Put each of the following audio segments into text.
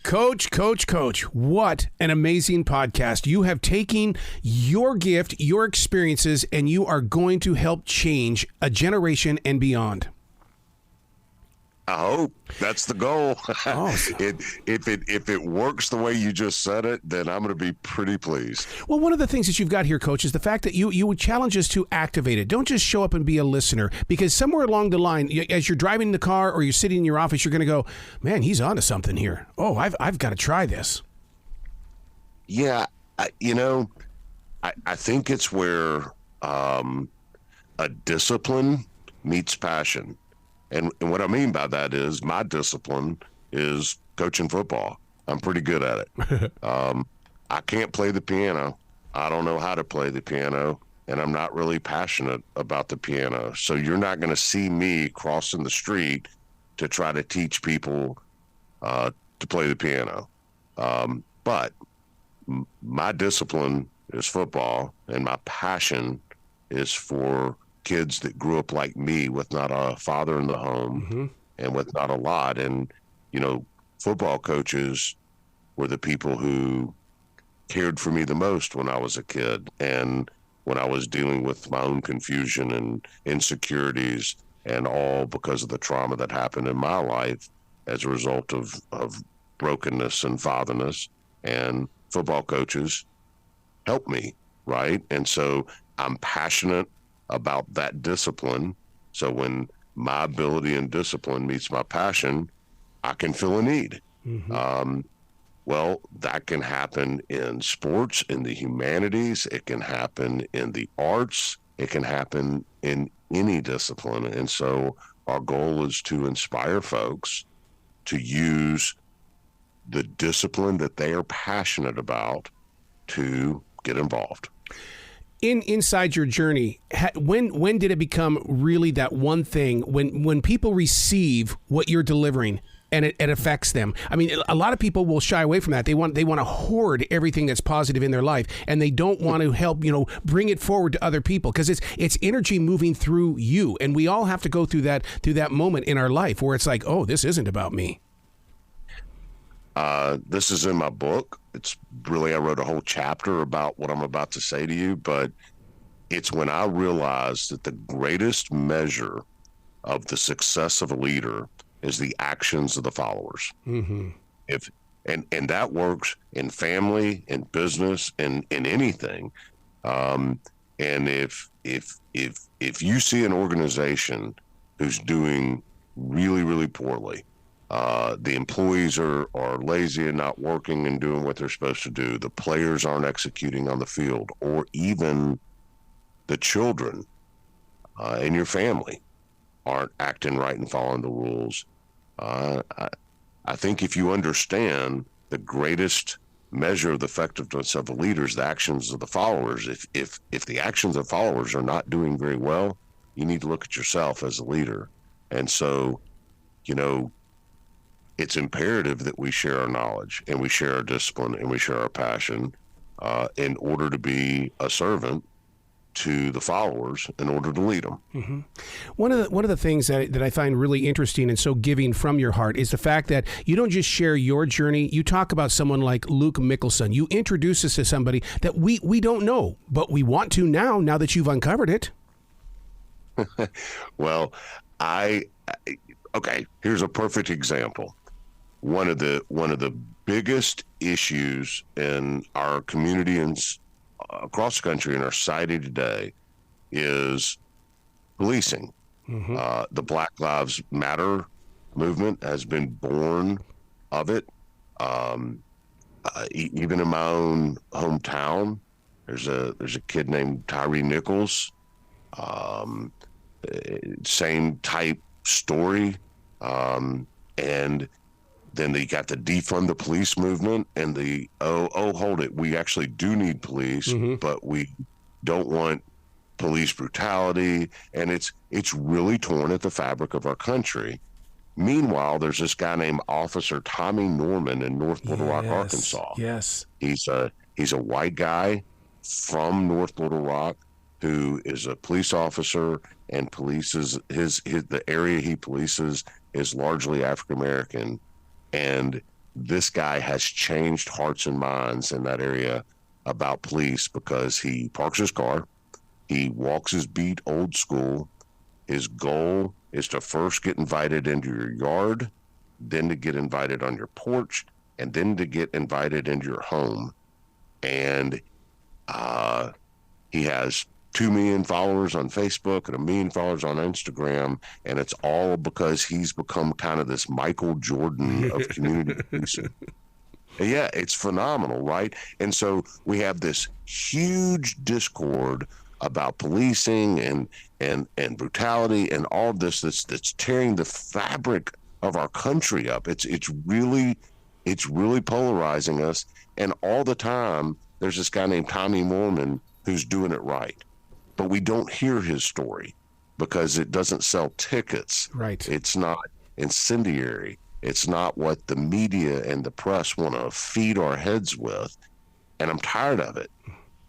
Coach, what an amazing podcast. You have taken your gift, your experiences, and you are going to help change a generation and beyond. I hope that's the goal. Awesome. If it works the way you just said it, then I'm going to be pretty pleased. Well, one of the things that you've got here, Coach, is the fact that you would challenge us to activate it. Don't just show up and be a listener, because somewhere along the line, as you're driving the car or you're sitting in your office, you're going to go, man, he's onto something here. Oh, I've got to try this. Yeah, I think it's where a discipline meets passion. And what I mean by that is my discipline is coaching football. I'm pretty good at it. I can't play the piano. I don't know how to play the piano, and I'm not really passionate about the piano. So you're not going to see me crossing the street to try to teach people to play the piano. But my discipline is football, and my passion is for kids that grew up like me with not a father in the home and with not a lot. And, football coaches were the people who cared for me the most when I was a kid. And when I was dealing with my own confusion and insecurities, and all because of the trauma that happened in my life as a result of brokenness and fatherness, and football coaches helped me. Right. And so I'm passionate about that discipline. So when my ability and discipline meets my passion, I can fill a need. Well, that can happen in sports, in the humanities. It can happen in the arts. It can happen in any discipline. And so our goal is to inspire folks to use the discipline that they are passionate about to get involved. Inside your journey, when did it become really that one thing when people receive what you're delivering and it affects them? I mean, a lot of people will shy away from that. They want to hoard everything that's positive in their life, and they don't want to help, bring it forward to other people, because it's energy moving through you, and we all have to go through that moment in our life where it's like, oh, this isn't about me. This is in my book. I wrote a whole chapter about what I'm about to say to you, but it's when I realized that the greatest measure of the success of a leader is the actions of the followers. And that works in family, in business, in anything. And if you see an organization who's doing really, really poorly, the employees are lazy and not working and doing what they're supposed to do, the players aren't executing on the field, or even the children in your family aren't acting right and following the rules. I think if you understand the greatest measure of the effectiveness of the leaders, the actions of the followers, if the actions of followers are not doing very well, you need to look at yourself as a leader. And so, it's imperative that we share our knowledge, and we share our discipline, and we share our passion in order to be a servant to the followers, in order to lead them. One of the things that I find really interesting and so giving from your heart is the fact that you don't just share your journey. You talk about someone like Luke Mickelson. You introduce us to somebody that we don't know, but we want to now that you've uncovered it. Well, okay, here's a perfect example. One of the biggest issues in our community and across the country in our society today is policing. The Black Lives Matter movement has been born of it. Even in my own hometown, there's a kid named Tyree Nichols. Same type story. And then they got the defund the police movement, and the hold it, we actually do need police, but we don't want police brutality, and it's really torn at the fabric of our country. Meanwhile, there's this guy named Officer Tommy Norman in North Little Rock, Arkansas. Yes, he's a white guy from North Little Rock who is a police officer, and polices the area he polices is largely African American. And this guy has changed hearts and minds in that area about police because he parks his car, he walks his beat old school. His goal is to first get invited into your yard, then to get invited on your porch, and then to get invited into your home. And he has 2 million followers on Facebook and 1 million followers on Instagram, and it's all because he's become kind of this Michael Jordan of community policing. Yeah, it's phenomenal, right? And so we have this huge discord about policing and brutality and all of this that's tearing the fabric of our country up. It's really polarizing us, and all the time there's this guy named Tommy Mormon who's doing it right. But we don't hear his story because it doesn't sell tickets. Right. It's not incendiary. It's not what the media and the press want to feed our heads with. And I'm tired of it.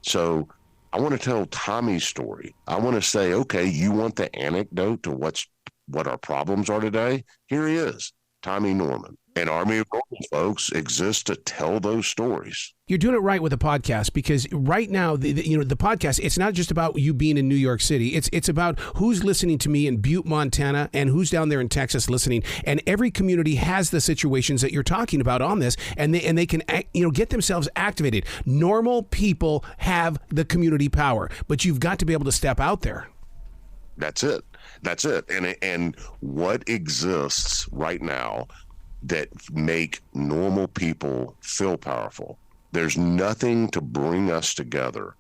So I want to tell Tommy's story. I want to say, okay, you want the anecdote to what our problems are today? Here he is, Tommy Norman. An army of Norman folks exists to tell those stories. You're doing it right with the podcast, because right now, the podcast, it's not just about you being in New York City. It's about who's listening to me in Butte, Montana, and who's down there in Texas listening. And every community has the situations that you're talking about on this, and they can get themselves activated. Normal people have the community power, but you've got to be able to step out there. That's it. And what exists right now that make normal people feel powerful? There's nothing to bring us together.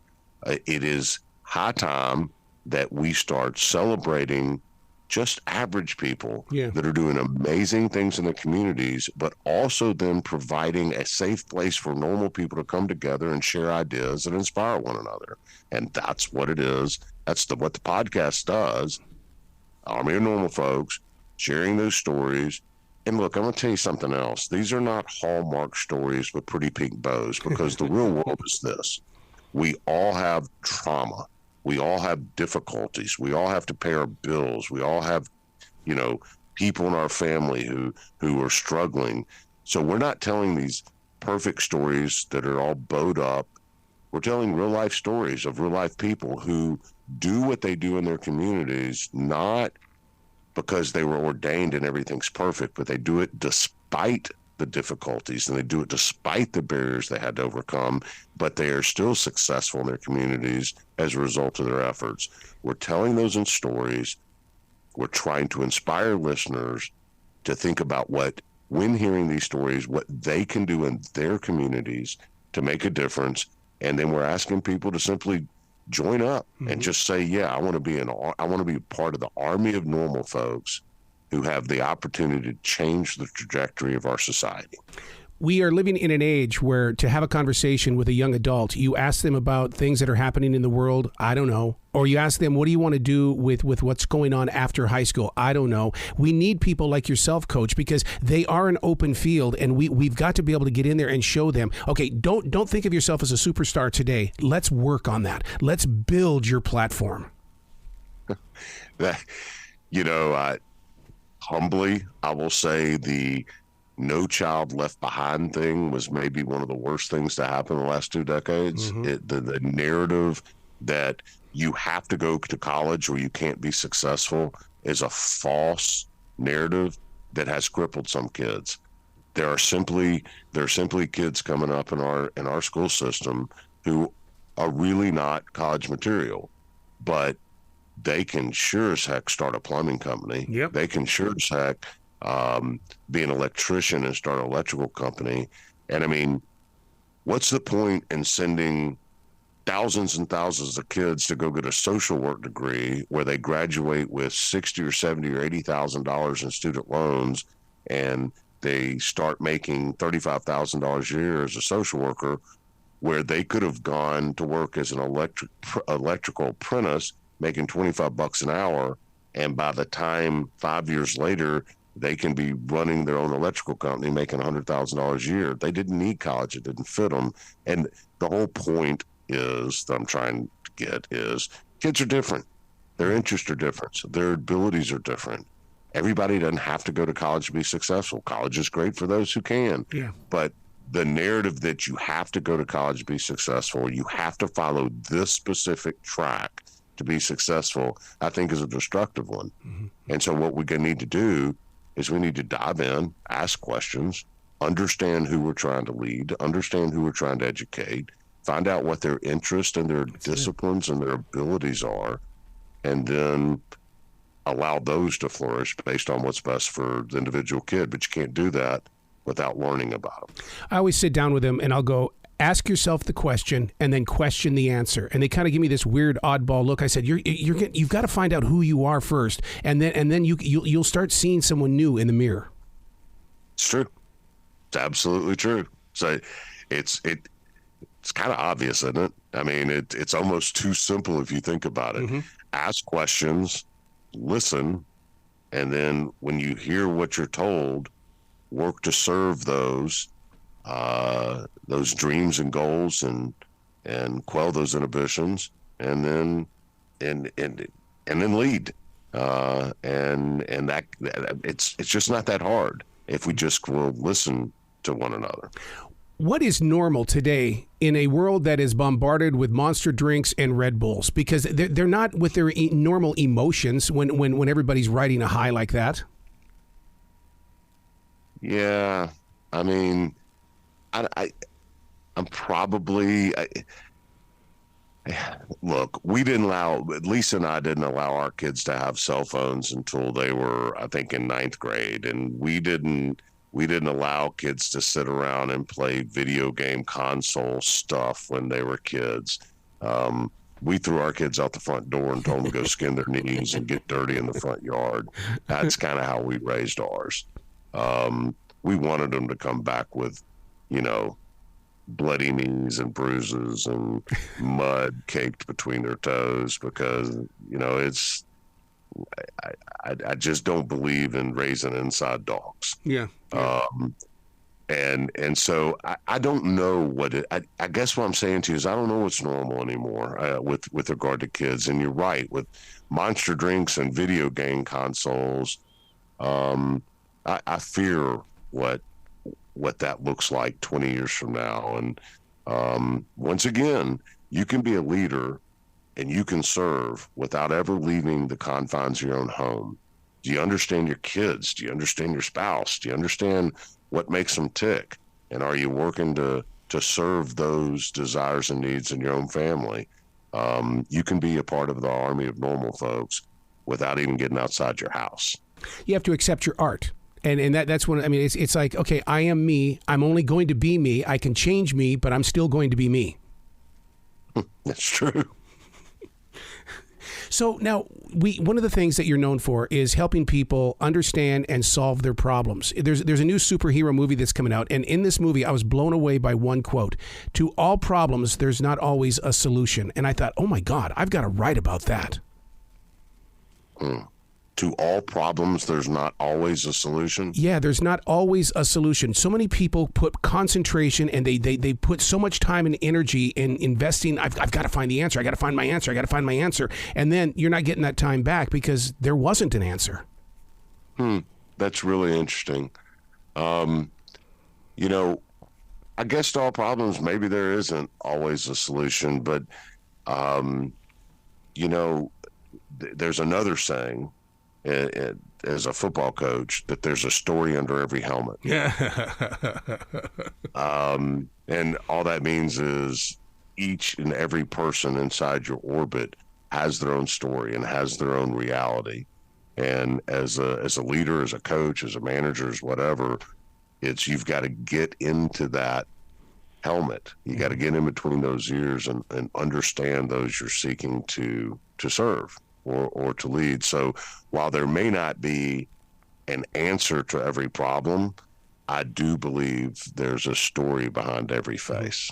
It is high time that we start celebrating just average people that are doing amazing things in the communities, but also then providing a safe place for normal people to come together and share ideas and inspire one another. And that's what it is. That's what the podcast does. Army of Normal Folks, sharing those stories. And look, I'm going to tell you something else. These are not Hallmark stories with pretty pink bows, because the real world is this. We all have trauma. We all have difficulties. We all have to pay our bills. We all have, people in our family who are struggling. So we're not telling these perfect stories that are all bowed up. We're telling real life stories of real life people who do what they do in their communities, not because they were ordained and everything's perfect, but they do it despite the difficulties, and they do it despite the barriers they had to overcome, but they are still successful in their communities as a result of their efforts. We're telling those in stories. We're trying to inspire listeners to think about when hearing these stories, what they can do in their communities to make a difference. And then we're asking people to simply join up and just say, yeah, I want to be part of the army of normal folks who have the opportunity to change the trajectory of our society. We are living in an age where to have a conversation with a young adult, you ask them about things that are happening in the world, I don't know. Or you ask them, what do you want to do with what's going on after high school? I don't know. We need people like yourself, Coach, because they are an open field, and we've got to be able to get in there and show them, okay, don't think of yourself as a superstar today. Let's work on that. Let's build your platform. Humbly, I will say the No Child Left Behind thing was maybe one of the worst things to happen in the last 2 decades. The narrative that you have to go to college or you can't be successful is a false narrative that has crippled some kids. There are simply kids coming up in our school system who are really not college material, but they can sure as heck start a plumbing company. Yep. They can sure as heck be an electrician and start an electrical company. And I mean, what's the point in sending thousands and thousands of kids to go get a social work degree where they graduate with $60,000 or $70,000 or $80,000 in student loans, and they start making $35,000 a year as a social worker, where they could have gone to work as an electrical apprentice making $25 an hour, and by the time 5 years later they can be running their own electrical company making $100,000 a year. They didn't need college. It didn't fit them. And the whole point is that I'm trying to get is kids are different. Their interests are different. So their abilities are different. everybody doesn't have to go to college to be successful. College is great for those who can. Yeah. But the narrative that you have to go to college to be successful, you have to follow this specific track to be successful, I think is a destructive one. Mm-hmm. And so what we're going to need to do is we need to dive in, ask questions, understand who we're trying to lead, understand who we're trying to educate, find out what their interests and their disciplines and their abilities are, and then allow those to flourish based on what's best for the individual kid. But you can't do that without learning about them. I always sit down with them and I'll go, ask yourself the question and then question the answer. And they kind of give me this weird oddball look. I said, you've got to find out who you are first, and then you'll start seeing someone new in the mirror. It's true. It's absolutely true. So it's kind of obvious, isn't it? I mean, it's almost too simple if you think about it. Mm-hmm. Ask questions, listen, and then when you hear what you're told, work to serve those dreams and goals and quell those inhibitions, and then lead. And that it's just not that hard if we just will listen to one another. What is normal today in a world that is bombarded with Monster drinks and Red Bulls? Because they're not with their normal emotions when everybody's riding a high like that. Yeah, I mean, I'm probably. Look, we didn't allow, Lisa and I didn't allow our kids to have cell phones until they were, I think, in 9th grade, and we didn't allow kids to sit around and play video game console stuff when they were kids. We threw our kids out the front door and told them to go skin their knees and get dirty in the front yard. That's kind of how we raised ours. We wanted them to come back with, bloody knees and bruises and mud caked between their toes because, I just don't believe in raising inside dogs. Yeah. And so I don't know what I guess what I'm saying to you is I don't know what's normal anymore with regard to kids. And you're right, with Monster drinks and video game consoles, I fear what that looks like 20 years from now. And once again, you can be a leader and you can serve without ever leaving the confines of your own home. Do you understand your kids? Do you understand your spouse? Do you understand what makes them tick? And are you working to serve those desires and needs in your own family? You can be a part of the army of normal folks without even getting outside your house. You have to accept your art. And that's when, I mean, it's like, okay, I am me. I'm only going to be me. I can change me, but I'm still going to be me. That's true. So now, one of the things that you're known for is helping people understand and solve their problems. There's a new superhero movie that's coming out, and in this movie, I was blown away by one quote: "To all problems, there's not always a solution." And I thought, oh my God, I've got to write about that. To all problems, there's not always a solution? Yeah, there's not always a solution. So many people put concentration and they put so much time and energy in investing. I've got to find the answer. I got to find my answer. I got to find my answer. And then you're not getting that time back because there wasn't an answer. That's really interesting. I guess to all problems, maybe there isn't always a solution, but, there's another saying, as a football coach, that there's a story under every helmet. Yeah. And all that means is each and every person inside your orbit has their own story and has their own reality. And as a leader, as a coach, as a manager, as whatever, you've got to get into that helmet. You got to get in between those ears and understand those you're seeking to serve or to lead. So while there may not be an answer to every problem, I do believe there's a story behind every face.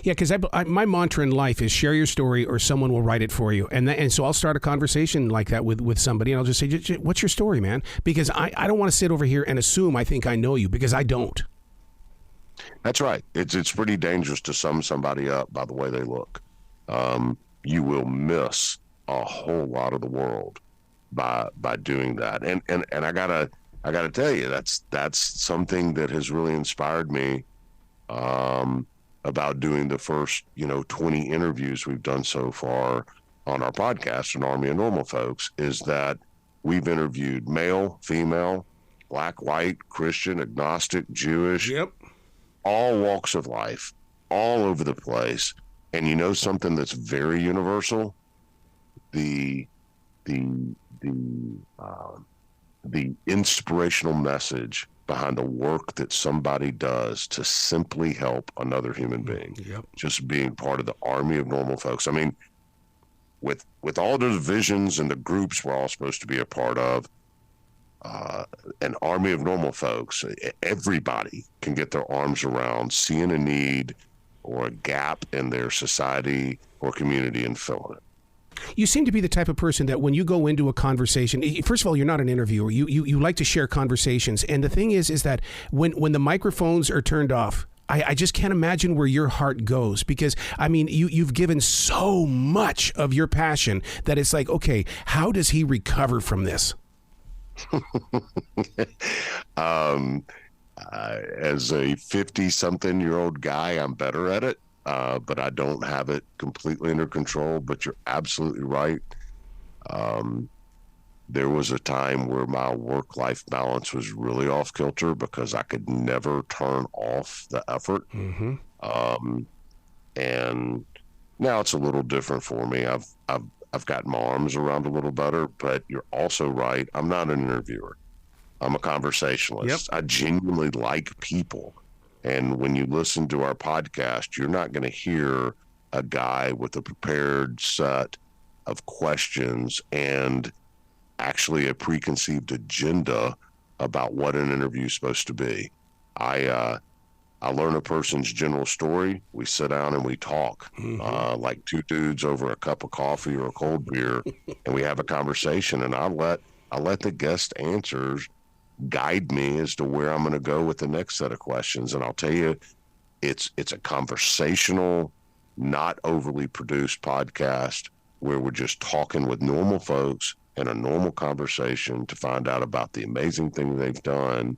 Yeah, because my mantra in life is share your story or someone will write it for you. And so I'll start a conversation like that with somebody, and I'll just say, what's your story, man? Because I don't want to sit over here and assume I think I know you, because I don't. That's right. It's pretty dangerous to sum somebody up by the way they look. You will miss a whole lot of the world by doing that. And I gotta tell you, that's something that has really inspired me about doing the first 20 interviews we've done so far on our podcast, An Army of Normal Folks, is that we've interviewed male, female, black, white, Christian, agnostic, Jewish, Yep. all walks of life, all over the place. And you know something that's very universal? The inspirational message behind the work that somebody does to simply help another human being. Yep. Just being part of the army of normal folks. I mean, with all the divisions and the groups we're all supposed to be a part of, an army of normal folks, everybody can get their arms around seeing a need or a gap in their society or community and filling it. You seem to be the type of person that when you go into a conversation, first of all, you're not an interviewer. You like to share conversations. And the thing is that when the microphones are turned off, I just can't imagine where your heart goes, because, I mean, you've given so much of your passion that it's like, okay, how does he recover from this? As a 50-something-year-old guy, I'm better at it. But I don't have it completely under control. But you're absolutely right. There was a time where my work-life balance was really off kilter because I could never turn off the effort. Mm-hmm. And now it's a little different for me. I've got my arms around a little better. But you're also right. I'm not an interviewer. I'm a conversationalist. Yep. I genuinely like people. And when you listen to our podcast, you're not going to hear a guy with a prepared set of questions and actually a preconceived agenda about what an interview is supposed to be. I learn a person's general story. We sit down and we talk, like two dudes over a cup of coffee or a cold beer, and we have a conversation. And I let the guest answers guide me as to where I'm going to go with the next set of questions. And I'll tell you, it's a conversational, not overly produced podcast where we're just talking with normal folks in a normal conversation to find out about the amazing thing they've done,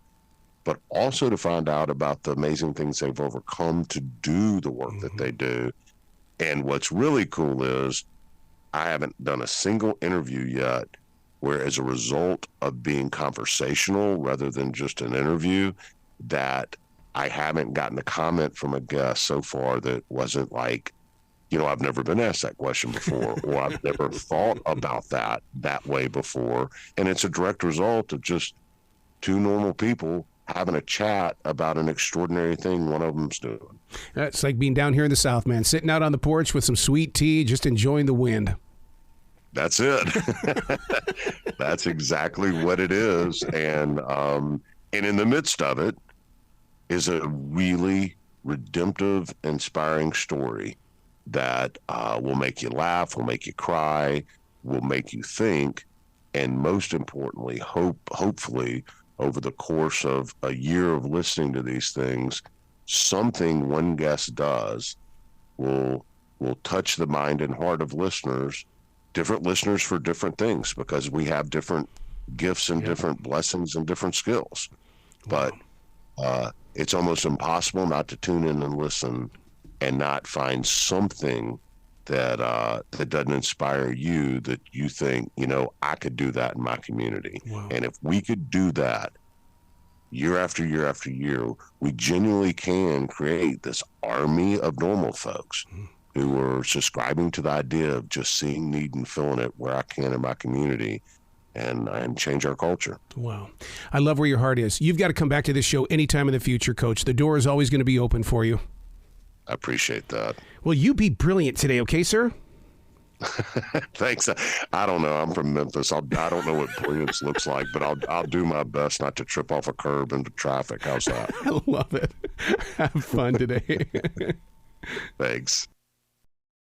but also to find out about the amazing things they've overcome to do the work that they do. And what's really cool is I haven't done a single interview yet where, as a result of being conversational rather than just an interview, that I haven't gotten a comment from a guest so far that wasn't like, I've never been asked that question before, or I've never thought about that way before. And it's a direct result of just two normal people having a chat about an extraordinary thing one of them's doing. It's like being down here in the South, man, sitting out on the porch with some sweet tea, just enjoying the wind. That's it. That's exactly what it is. And in the midst of it is a really redemptive, inspiring story that will make you laugh, will make you cry, will make you think, and most importantly, hopefully, over the course of a year of listening to these things, something one guest does will touch the mind and heart of listeners, different listeners for different things, because we have different gifts and different blessings and different skills. But it's almost impossible not to tune in and listen and not find something that doesn't inspire you, that you think, I could do that in my community. Wow. And if we could do that year after year after year, we genuinely can create this army of normal folks who are subscribing to the idea of just seeing need and filling it where I can in my community, and change our culture. Wow. I love where your heart is. You've got to come back to this show anytime in the future, Coach. The door is always going to be open for you. I appreciate that. Well, you be brilliant today, okay, sir? Thanks. I don't know. I'm from Memphis. I don't know what brilliance looks like, but I'll do my best not to trip off a curb into traffic. How's that? I love it. Have fun today. Thanks.